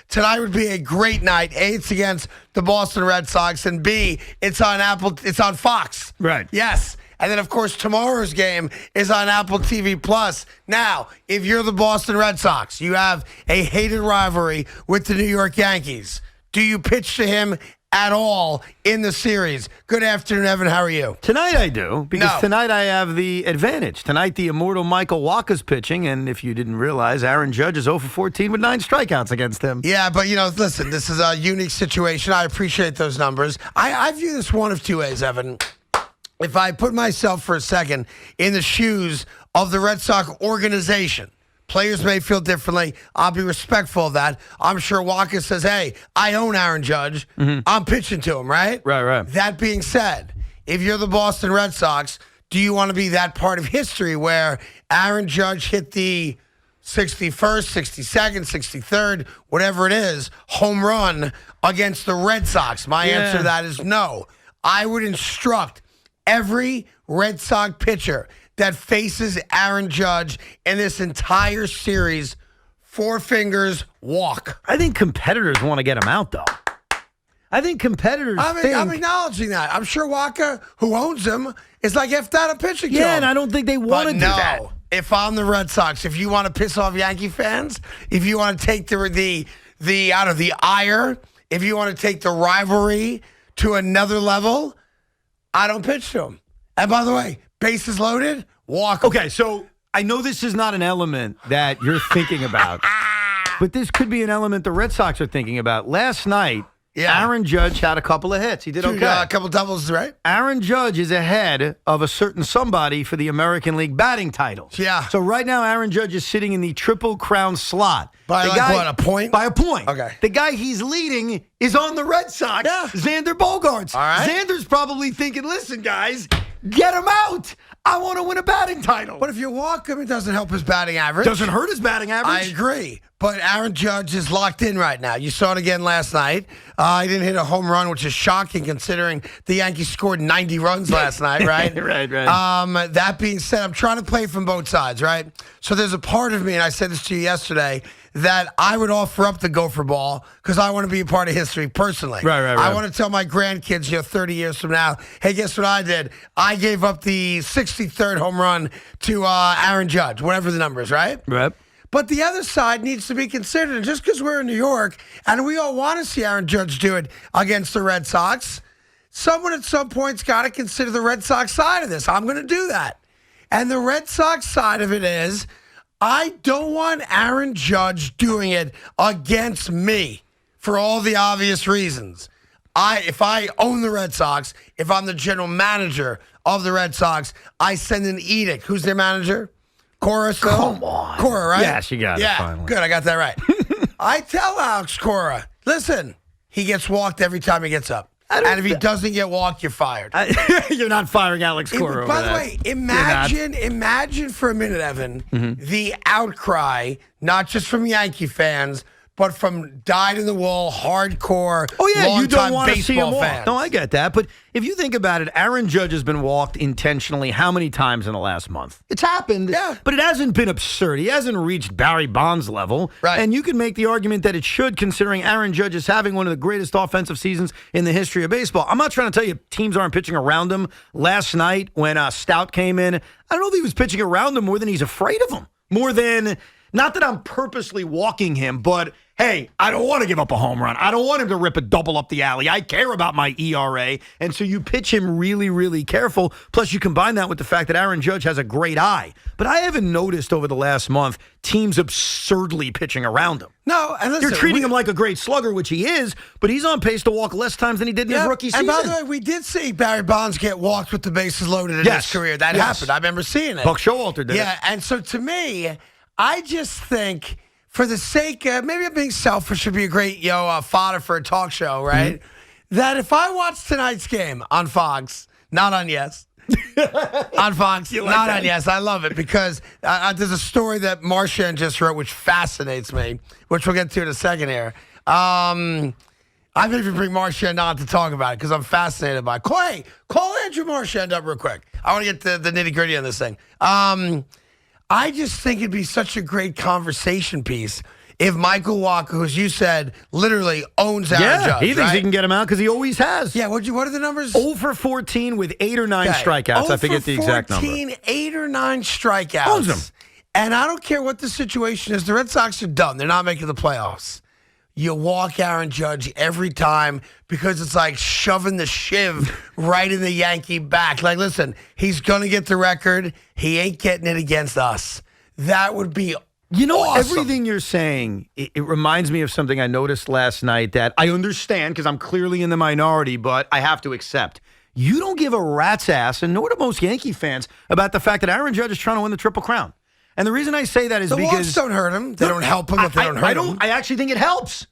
tonight would be a great night. A, it's against the Boston Red Sox, and B, it's on Fox. Right. Yes. And then, of course, tomorrow's game is on Apple TV Plus. Now, if you're the Boston Red Sox, you have a hated rivalry with the New York Yankees. Do you pitch to him at all in the series? Good afternoon, Evan. How are you? Tonight I do, because No. tonight I have the advantage. Tonight the immortal Michael Wacha's pitching, and if you didn't realize, Aaron Judge is 0 for 14 with 9 strikeouts against him. Yeah, but, listen, this is a unique situation. I appreciate those numbers. I view this one of two ways, Evan. If I put myself for a second in the shoes of the Red Sox organization, players may feel differently. I'll be respectful of that. I'm sure Wacha says, hey, I own Aaron Judge. I'm pitching to him, right? Right. That being said, if you're the Boston Red Sox, do you want to be that part of history where Aaron Judge hit the 61st, 62nd, 63rd, whatever it is, home run against the Red Sox? My answer to that is no. I would instruct every Red Sox pitcher that faces Aaron Judge in this entire series, 4 fingers, walk. I think competitors want to get him out, though. I think competitors think... I'm acknowledging that. I'm sure Wacha, who owns him, is like, if that a pitching to him. Yeah, and I don't think they want to do that. If I'm the Red Sox, if you want to piss off Yankee fans, if you want to take the out of the ire, if you want to take the rivalry to another level, I don't pitch to him. And by the way, bases loaded, walk. Okay, so I know this is not an element that you're thinking about, but this could be an element the Red Sox are thinking about. Last night, Aaron Judge had a couple of hits. He did okay. A couple doubles, right? Aaron Judge is ahead of a certain somebody for the American League batting titles. Yeah. So right now, Aaron Judge is sitting in the Triple Crown slot. By a point? By a point. Okay. The guy he's leading is on the Red Sox, Xander Bogaerts. All right. Xander's probably thinking, listen, guys, get him out. I want to win a batting title. But if you walk him, it doesn't help his batting average. Doesn't hurt his batting average. I agree. But Aaron Judge is locked in right now. You saw it again last night. He didn't hit a home run, which is shocking considering the Yankees scored 90 runs last night, right? Right. That being said, I'm trying to play from both sides, right? So there's a part of me, and I said this to you yesterday, that I would offer up the gopher ball because I want to be a part of history personally. Right. I want to tell my grandkids, 30 years from now, hey, guess what I did? I gave up the 63rd home run to Aaron Judge, whatever the number is, right? Right. But the other side needs to be considered. And just because we're in New York and we all want to see Aaron Judge do it against the Red Sox, someone at some point's got to consider the Red Sox side of this. I'm going to do that. And the Red Sox side of it is, I don't want Aaron Judge doing it against me for all the obvious reasons. If I own the Red Sox, if I'm the general manager of the Red Sox, I send an edict. Who's their manager? Cora still? Come on. Cora, right? Yes, you got it finally. Good, I got that right. I tell Alex Cora, listen, he gets walked every time he gets up. And if he doesn't get walked, you're fired. You're not firing Alex Cora. By the way, imagine for a minute, Evan, the outcry, not just from Yankee fans, but from dyed-in-the-wool, hardcore, you don't want to see him baseball walk. fans. No, I get that. But if you think about it, Aaron Judge has been walked intentionally how many times in the last month? It's happened. Yeah. But it hasn't been absurd. He hasn't reached Barry Bonds level. Right. And you can make the argument that it should, considering Aaron Judge is having one of the greatest offensive seasons in the history of baseball. I'm not trying to tell you teams aren't pitching around him. Last night when Stout came in, I don't know if he was pitching around him more than he's afraid of him. More than, not that I'm purposely walking him, but hey, I don't want to give up a home run. I don't want him to rip a double up the alley. I care about my ERA. And so you pitch him really, really careful. Plus, you combine that with the fact that Aaron Judge has a great eye. But I haven't noticed over the last month teams absurdly pitching around him. No, and listen, you're treating him like a great slugger, which he is, but he's on pace to walk less times than he did in his rookie season. And by the way, we did see Barry Bonds get walked with the bases loaded in his career. That happened. I remember seeing it. Buck Showalter did it. Yeah, and so to me, I just think, for the sake of, maybe I'm being selfish, would be a great fodder for a talk show, right? That if I watch tonight's game on Fox, not on Yes, on Fox, not on Yes, I love it because there's a story that Marchand just wrote which fascinates me, which we'll get to in a second here. I may even bring Marchand on to talk about it because I'm fascinated by it. Call Andrew Marchand up real quick. I want to get the nitty-gritty on this thing. I just think it'd be such a great conversation piece if Michael Walker, who, as you said, literally owns Aaron Judge, he thinks he can get him out because he always has. Yeah, what are the numbers? 0 for 14 with 8 or 9 strikeouts. I forget the exact number. 8 or 9 strikeouts. Owns him. And I don't care what the situation is. The Red Sox are done. They're not making the playoffs. You walk Aaron Judge every time because it's like shoving the shiv right in the Yankee back. Like, listen, he's going to get the record. He ain't getting it against us. That would be awesome. Everything you're saying, it reminds me of something I noticed last night that I understand because I'm clearly in the minority, but I have to accept. You don't give a rat's ass, and nor do most Yankee fans, about the fact that Aaron Judge is trying to win the Triple Crown. And the reason I say that is the because walks don't hurt him. They don't help him if they don't hurt him. I actually think it helps.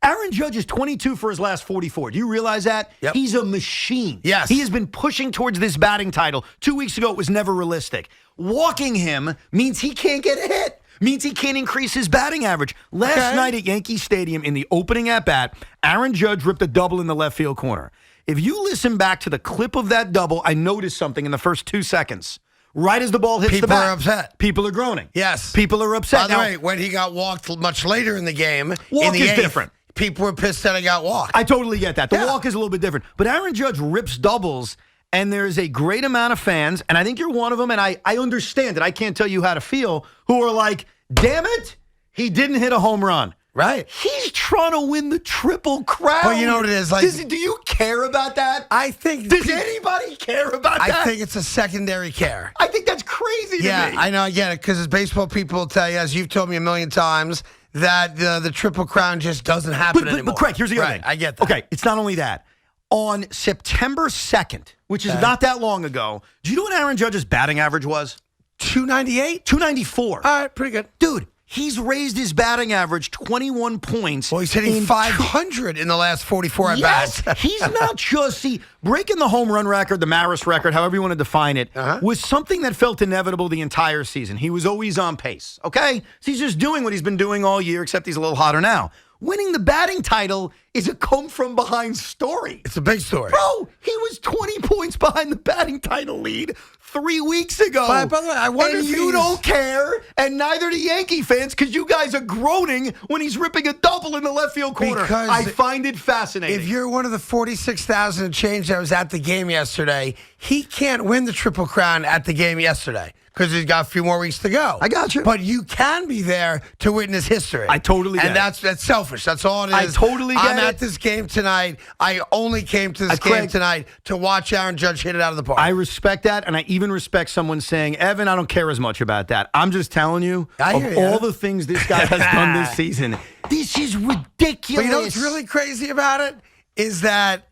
Aaron Judge is 22 for his last 44. Do you realize that? Yep. He's a machine. Yes. He has been pushing towards this batting title. 2 weeks ago, it was never realistic. Walking him means he can't get a hit. Means he can't increase his batting average. Last night at Yankee Stadium in the opening at-bat, Aaron Judge ripped a double in the left field corner. If you listen back to the clip of that double, I noticed something in the first 2 seconds. Right as the ball hits the bat. People are upset. People are groaning. Yes. People are upset. By the way, when he got walked much later in the game, walk in the is eighth, different. People were pissed that he got walked. I totally get that. The walk is a little bit different. But Aaron Judge rips doubles, and there's a great amount of fans, and I think you're one of them, and I understand it. I can't tell you how to feel, who are like, damn it, he didn't hit a home run. Right. He's trying to win the Triple Crown. Well, you know what it is? Like, do you care about that? I think. Does anybody care about that? I think it's a secondary care. I think that's crazy to me. Yeah, I know. I get it. Because as baseball people will tell you, as you've told me a million times, that the Triple Crown just doesn't happen anymore. But Craig, here's the other thing. I get that. Okay, it's not only that. On September 2nd, which is not that long ago, do you know what Aaron Judge's batting average was? 298? 294. All right, pretty good. Dude, he's raised his batting average 21 points. Well, he's hitting 500 in the last 44 at-bats. Yes, he's not just, breaking the home run record, the Maris record, however you want to define it, was something that felt inevitable the entire season. He was always on pace, okay? So he's just doing what he's been doing all year, except he's a little hotter now. Winning the batting title is a come-from-behind story. It's a big story. Bro, he was 20 points behind the batting title lead 3 weeks ago. By the way, I wonder and if you don't care, and neither do Yankee fans, because you guys are groaning when he's ripping a double in the left field corner. Because I find it fascinating. If you're one of the 46,000 and change that was at the game yesterday, he can't win the Triple Crown at the game yesterday because he's got a few more weeks to go. I got you. But you can be there to witness history. I totally get it. And that's selfish. That's all it is. I totally get I'm it. at this game tonight. I only came to this game tonight to watch Aaron Judge hit it out of the park. I respect that, and I even respect someone saying, Evan, I don't care as much about that. I'm just telling you, of all the things this guy has done this season, this is ridiculous. But you know what's really crazy about it is that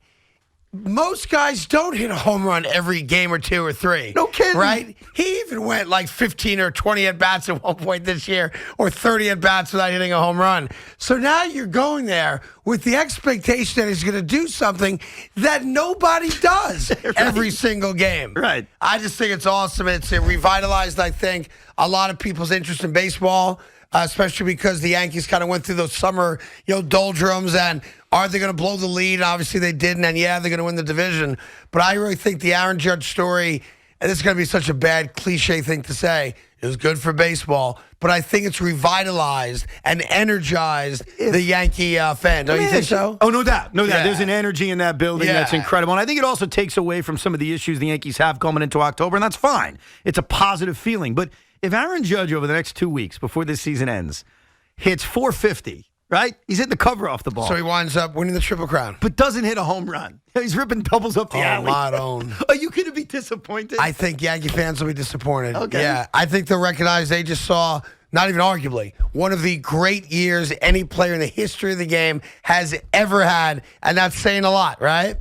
most guys don't hit a home run every game or 2 or 3. No kidding. Right? He even went like 15 or 20 at-bats at one point this year or 30 at-bats without hitting a home run. So now you're going there with the expectation that he's going to do something that nobody does every single game. Right. I just think it's awesome. It's revitalized, I think, a lot of people's interest in baseball. Especially because the Yankees kind of went through those summer, doldrums, and are they going to blow the lead? Obviously, they didn't, and yeah, they're going to win the division. But I really think the Aaron Judge story, and this is going to be such a bad cliche thing to say, it was good for baseball, but I think it's revitalized and energized the Yankee fan. Don't you think so? Oh, no doubt. No doubt. Yeah. There's an energy in that building that's incredible. And I think it also takes away from some of the issues the Yankees have coming into October, and that's fine. It's a positive feeling. But if Aaron Judge over the next 2 weeks before this season ends hits 450, right? He's hitting the cover off the ball. So he winds up winning the Triple Crown. But doesn't hit a home run. He's ripping doubles up the alley. Are you going to be disappointed? I think Yankee fans will be disappointed. Okay. Yeah, I think they'll recognize they just saw, not even arguably, one of the great years any player in the history of the game has ever had, and that's saying a lot, right?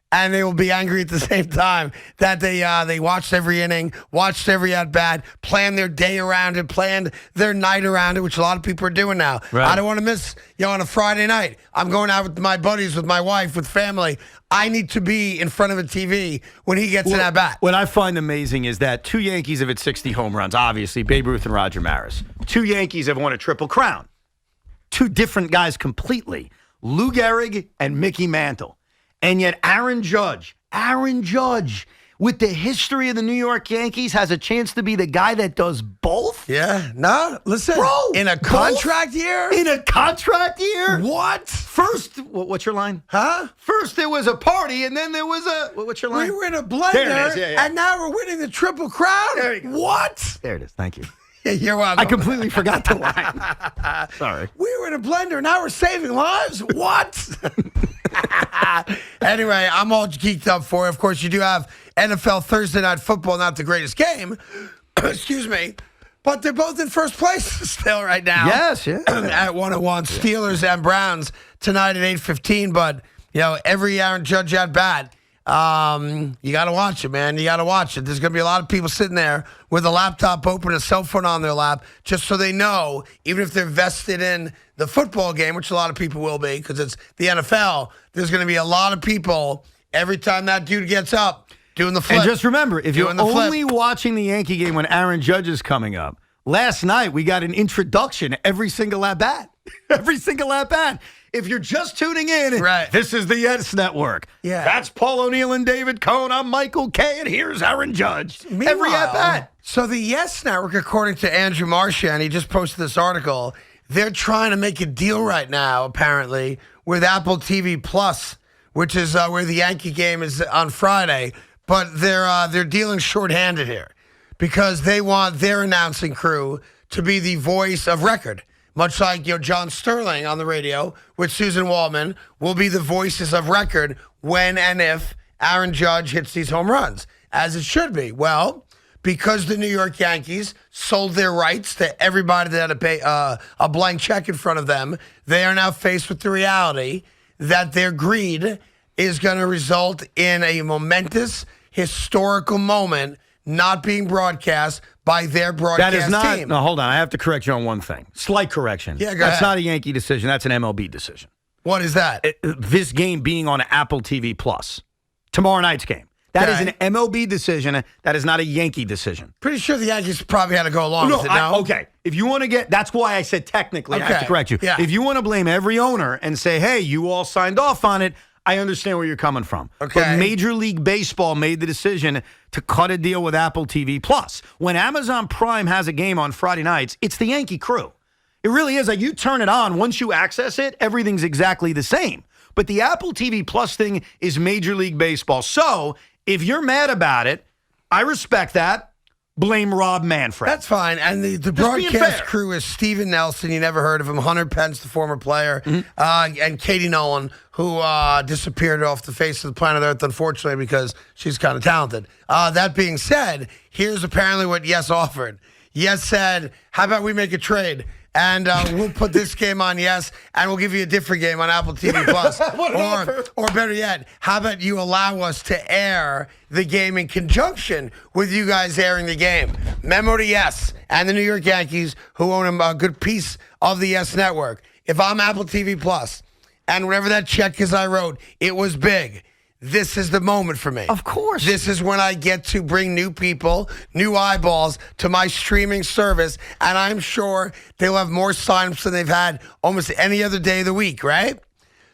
And they will be angry at the same time that they watched every inning, watched every at-bat, planned their day around it, planned their night around it, which a lot of people are doing now. Right. I don't want to miss, on a Friday night. I'm going out with my buddies, with my wife, with family. I need to be in front of a TV when he gets an at-bat. What I find amazing is that 2 Yankees have hit 60 home runs, obviously, Babe Ruth and Roger Maris. 2 Yankees have won a Triple Crown. 2 different guys completely, Lou Gehrig and Mickey Mantle. And yet Aaron Judge, with the history of the New York Yankees, has a chance to be the guy that does both? Yeah. No, listen. Bro, in a contract year? In a contract year? What? First, what's your line? Huh? First there was a party, and then there was what's your line? We were in a blender, There it is, yeah. and now we're winning the Triple Crown? There you go. What? There it is. Thank you. Yeah, you're welcome. I completely forgot the line. Sorry. We were in a blender, now we're saving lives? What? Anyway, I'm all geeked up for it. Of course, you do have NFL Thursday Night Football, not the greatest game. Excuse me. But they're both in first place still right now. Yes, yeah. At 101. Steelers and Browns tonight at 8:15. But, every Aaron Judge at bat, you got to watch it, man. You got to watch it. There's going to be a lot of people sitting there with a laptop open, a cell phone on their lap, just so they know, even if they're vested in the football game, which a lot of people will be because it's the NFL, there's going to be a lot of people every time that dude gets up doing the flip. And just remember, if you're only watching the Yankee game when Aaron Judge is coming up, last night we got an introduction every single at-bat. Every single at-bat. If you're just tuning in, right. This is the Yes Network. Yeah. That's Paul O'Neill and David Cohn. I'm Michael Kay, and here's Aaron Judge. Every at-bat. So the Yes Network, according to Andrew Marchand, he just posted this article, they're trying to make a deal right now, apparently, with Apple TV Plus, which is where the Yankee game is on Friday. But they're dealing shorthanded here because they want their announcing crew to be the voice of record. Much like John Sterling on the radio with Susan Waldman will be the voices of record when and if Aaron Judge hits these home runs, as it should be. Well, because the New York Yankees sold their rights to everybody that had to pay a blank check in front of them, they are now faced with the reality that their greed is going to result in a momentous, historical moment not being broadcast by their broadcast That is not, team. No, hold on. I have to correct you on one thing. Slight correction. Yeah, go That's ahead. not a Yankee decision. That's an MLB decision. What is that? This game being on Apple TV Plus. Tomorrow night's game. That is an MLB decision. That is not a Yankee decision. Pretty sure the Yankees probably had to go along with it, no? Okay. If you want to that's why I said technically, I have to correct you. Yeah. If you want to blame every owner and say, hey, you all signed off on it, I understand where you're coming from. Okay. But Major League Baseball made the decision to cut a deal with Apple TV Plus. When Amazon Prime has a game on Friday nights, it's the Yankee crew. It really is. Like, you turn it on, once you access it, everything's exactly the same. But the Apple TV Plus thing is Major League Baseball. So if you're mad about it, I respect that. Blame Rob Manfred. That's fine. And the broadcast crew is Steven Nelson. You never heard of him. Hunter Pence, the former player. And Katie Nolan, who disappeared off the face of the planet Earth, unfortunately, because she's kind of talented. That being said, here's apparently what Yes offered. Yes said, how about we make a trade? And we'll put this game on Yes, and we'll give you a different game on Apple TV Plus. or better yet, how about you allow us to air the game in conjunction with you guys airing the game? Memo to Yes and the New York Yankees, who own a good piece of the Yes Network. If I'm Apple TV Plus, and whatever that check is I wrote, it was big. This is the moment for me. Of course. This is when I get to bring new people, new eyeballs to my streaming service, and I'm sure they'll have more signups than they've had almost any other day of the week, right?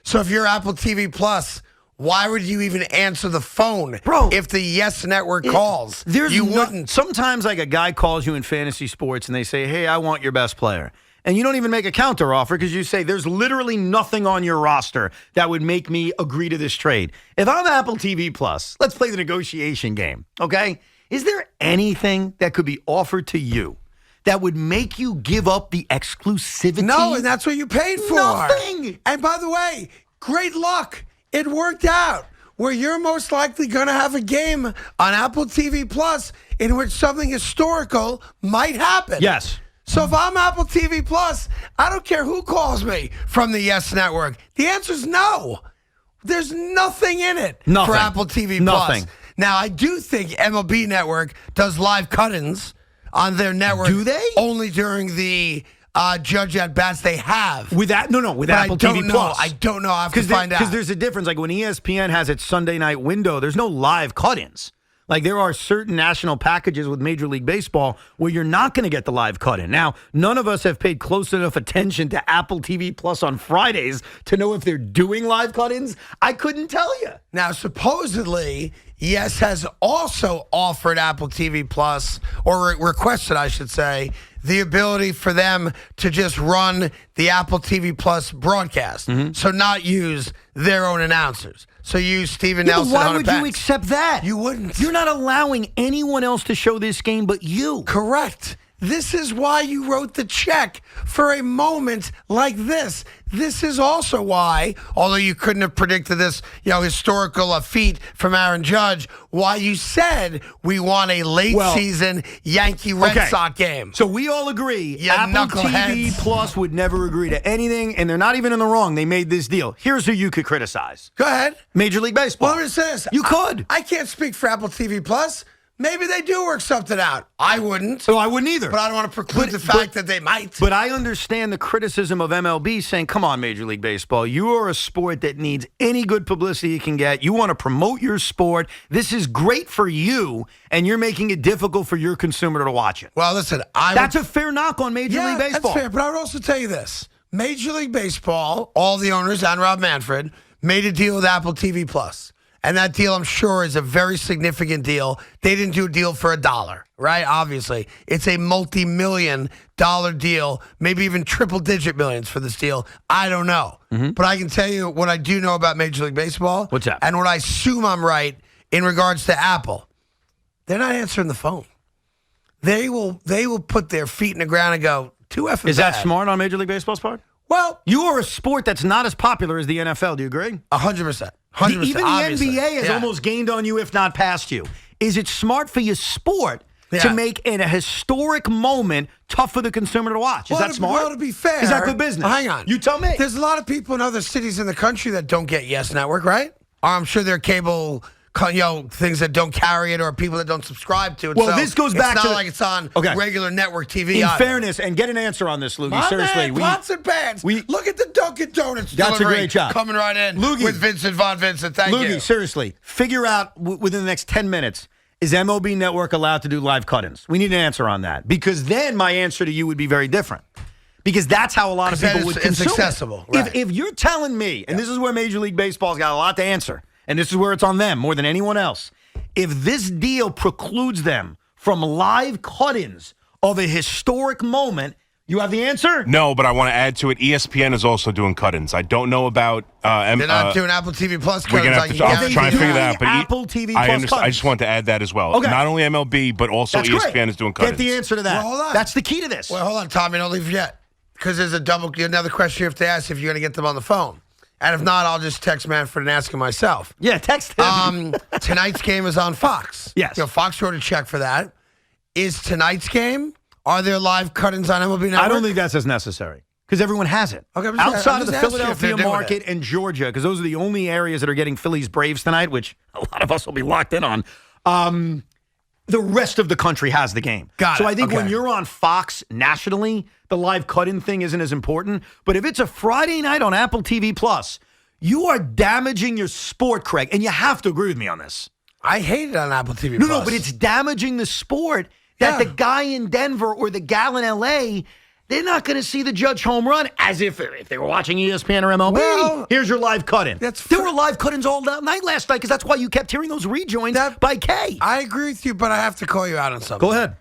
So if you're Apple TV Plus, why would you even answer the phone, Bro, if the Yes Network calls? You wouldn't. Sometimes, like, a guy calls you in fantasy sports and they say, hey, I want your best player. And you don't even make a counter offer because you say there's literally nothing on your roster that would make me agree to this trade. If I'm Apple TV Plus, let's play the negotiation game, okay? Is there anything that could be offered to you that would make you give up the exclusivity? No, and that's what you paid for. Nothing. And by the way, great luck. It worked out where you're most likely going to have a game on Apple TV Plus in which something historical might happen. Yes. So if I'm Apple TV Plus, I don't care who calls me from the Yes Network. The answer is no. There's nothing in it for Apple TV Plus. Now, I do think MLB Network does live cut-ins on their network. Do they? Only during the Judge at bats they have. With Apple TV Plus. I don't know. I have to find out. Because there's a difference. Like, when ESPN has its Sunday night window, there's no live cut-ins. Like, there are certain national packages with Major League Baseball where you're not going to get the live cut-in. Now, none of us have paid close enough attention to Apple TV Plus on Fridays to know if they're doing live cut-ins. I couldn't tell you. Now, supposedly, Yes has also offered Apple TV Plus, or requested, I should say, the ability for them to just run the Apple TV Plus broadcast. So not use their own announcers. So use Stephen Yeah, but Nelson. why Hunter would you Pence. accept that? You wouldn't. You're not allowing anyone else to show this game but you. Correct. This is why you wrote the check for a moment like this. This is also why, although you couldn't have predicted this, historical feat from Aaron Judge, why you said we want a late season Yankee Red Sox game. So we all agree You Apple TV knuckleheads. Plus would never agree to anything, and they're not even in the wrong. They made this deal. Here's who you could criticize. Go ahead. Major League Baseball. Well, let me say this. You could. I can't speak for Apple TV Plus. Maybe they do work something out. I wouldn't. So I wouldn't either. But I don't want to preclude the fact that they might. But I understand the criticism of MLB saying, come on, Major League Baseball, you are a sport that needs any good publicity you can get. You want to promote your sport. This is great for you, and you're making it difficult for your consumer to watch it. Well, listen, That's a fair knock on Major League Baseball. That's fair, but I would also tell you this. Major League Baseball, all the owners and Rob Manfred, made a deal with Apple TV Plus. And that deal, I'm sure, is a very significant deal. They didn't do a deal for $1, right? Obviously. It's a multi-million-dollar deal, maybe even triple-digit millions for this deal. I don't know. But I can tell you what I do know about Major League Baseball. What's that? And what I assume I'm right in regards to Apple. They're not answering the phone. They will put their feet in the ground and go, too effing Is that bad. smart on Major League Baseball's part? Well, You are a sport that's not as popular as the NFL. Do you agree? 100%. 100%. Even the obviously. NBA has Yeah. almost gained on you, if not passed you. Is it smart for your sport to Yeah. make it a historic moment tough for the consumer to watch? Is that smart? Well, to be fair. Is that good business? Hang on. You tell me. There's a lot of people in other cities in the country that don't get Yes Network, right? Or I'm sure there are cable things that don't carry it or people that don't subscribe to it. Well, So this goes back it's to not like it's on Okay. regular network TV. In either. fairness, and get an answer on this, Loogie. My Seriously. man, pots and pans. Look at the Dunkin' Donuts That's a delivery great job. coming right in Loogie. with Vincent Von Vincent. Thank Loogie, you. seriously, figure out within the next 10 minutes, is MLB Network allowed to do live cut-ins? We need an answer on that. Because then my answer to you would be very different. Because that's how a lot of 'Cause people then would it's consume accessible, it. right. If you're telling me, and this is where Major League Baseball's got a lot to answer, and this is where it's on them more than anyone else, if this deal precludes them from live cut-ins of a historic moment, you have the answer? No, but I want to add to it. ESPN is also doing cut-ins. I don't know about. They're not doing Apple TV Plus. We're gonna have to. I'm trying to figure that out. But Apple TV I Plus understand. I cut-ins. just want to add that as well. Okay. Not only MLB, but also That's ESPN great. is doing cut-ins. Get the answer to that. Well, hold on. That's the key to this. Well, hold on, Tommy. Don't leave yet. Because there's another question you have to ask if you're going to get them on the phone. And if not, I'll just text Manfred and ask him myself. Yeah, text him. Tonight's game is on Fox. Yes. Fox wrote a check for that. Is tonight's game, are there live cut-ins on MLB Network? I don't think that's as necessary because everyone has it. Okay, I'm just Outside of the asking if they're Philadelphia doing market it. and Georgia, because those are the only areas that are getting Phillies Braves tonight, which a lot of us will be locked in on. The rest of the country has the game. Got so it. I think when Okay. you're on Fox nationally, the live cut-in thing isn't as important. But if it's a Friday night on Apple TV Plus, you are damaging your sport, Craig, and you have to agree with me on this. I hate it on Apple TV No, Plus. no, but it's damaging the sport that Yeah. the guy in Denver or the gal in L.A., they're not going to see the Judge home run as if they were watching ESPN or MLB. Well, here's your live cut-in. that's There fr- were live cut-ins all night last night because that's why you kept hearing those rejoins by Kay. I agree with you, but I have to call you out on something. Go ahead.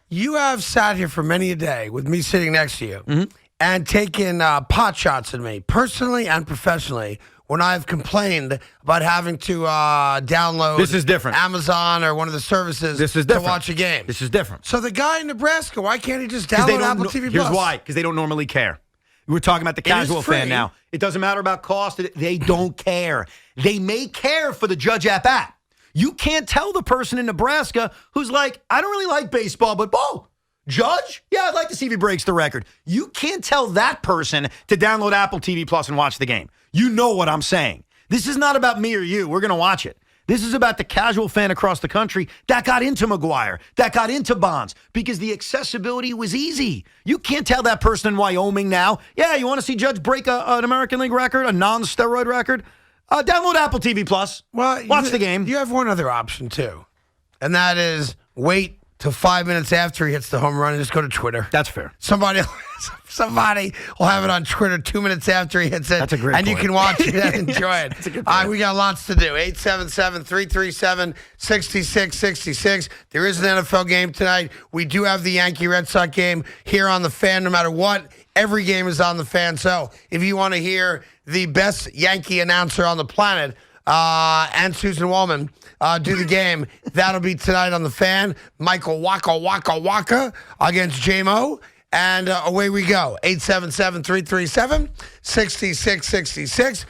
You have sat here for many a day with me sitting next to you Mm-hmm. and taken pot shots at me, personally and professionally, when I've complained about having to download This is different. Amazon or one of the services This is to different. watch a game. This is different. So the guy in Nebraska, why can't he just 'Cause they download don't Apple know- TV Here's Plus? why. Because they don't normally care. We're talking about the It is casual free. fan now. It doesn't matter about cost. They don't care. They may care for the Judge app. You can't tell the person in Nebraska who's like, I don't really like baseball, but Judge? Yeah, I'd like to see if he breaks the record. You can't tell that person to download Apple TV Plus and watch the game. You know what I'm saying. This is not about me or you. We're going to watch it. This is about the casual fan across the country that got into McGuire, that got into Bonds, because the accessibility was easy. You can't tell that person in Wyoming now, yeah, you want to see Judge break an American League record, a non-steroid record? Download Apple TV Plus. Well, Watch the game. You have one other option, too, and that is wait till 5 minutes after he hits the home run and just go to Twitter. That's fair. Somebody will have it on Twitter 2 minutes after he hits it. That's a great And point. you can watch it and enjoy it. That's a good All right, point. we got lots to do. 877-337-6666. There is an NFL game tonight. We do have the Yankee-Red Sox game here on the Fan. No matter what, every game is on the Fan. So if you want to hear the best Yankee announcer on the planet, and Susan Wallman do the game, that'll be tonight on the Fan. Michael Waka against J-Mo. And away we go. 877-337-6666.